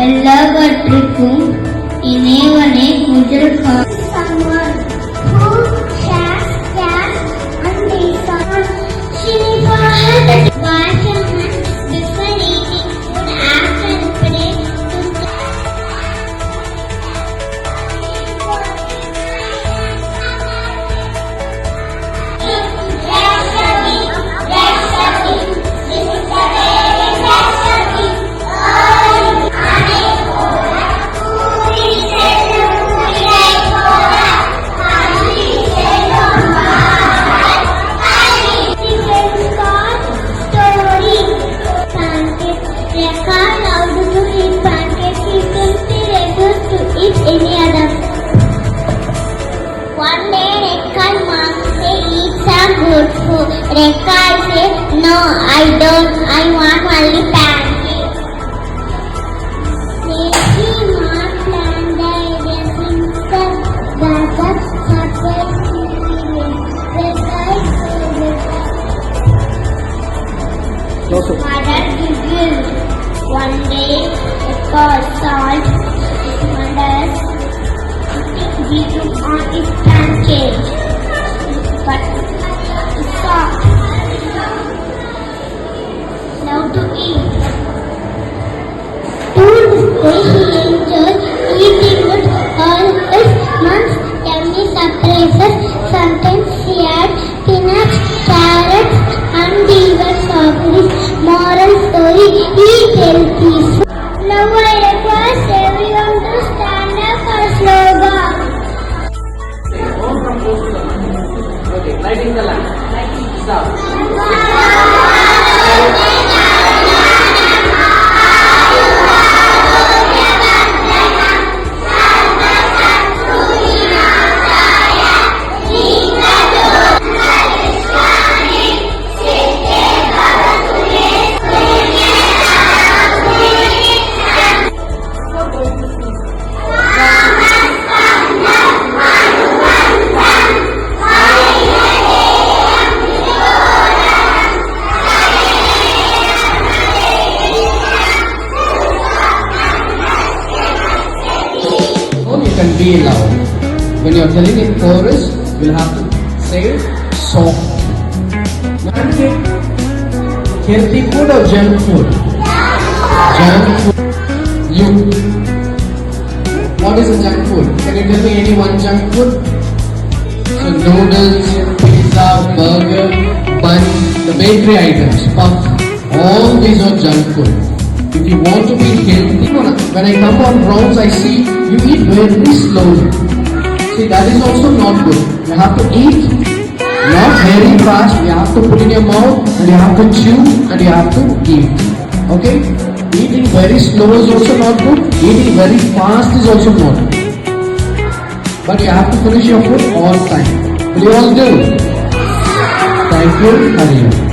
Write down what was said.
எல்லாவற்றுக்கும் இணைவனே முதல் someone who shares gas and reason. Shinifa had a vitamin before eating food after pray to any other. One day Rekha's mom say eat some good food. Rekha say no, I don't. I want only pancakes. Maybe mom planned the idea since the brother surprised experience. Rekha mother giggled. One day Rekha salt beetroot on its pancake, but it's soft. Now to eat. To this day he enjoys eating with all his mom's yummy surprises. Sometimes he adds spinach, carrots, and even strawberries. Moral story: eat healthy. Now I request everyone to stand up for slogan. Okay, lighting the lamp. Stop. You can be loud. When you are telling in chorus, you have to say soft. Healthy food or junk food? Junk food. You. What is a junk food? Can you tell me any one junk food? So noodles, pizza, burger, bun, the bakery items, puff. All these are junk food. If you want to be healthy, when I come on rounds, I see you eat very slowly. See, that is also not good. You have to eat not very fast. You have to put in your mouth and you have to chew and you have to eat. Okay? Eating very slow is also not good. Eating very fast is also not good. But you have to finish your food all time. Will you all do? Thank you. Hare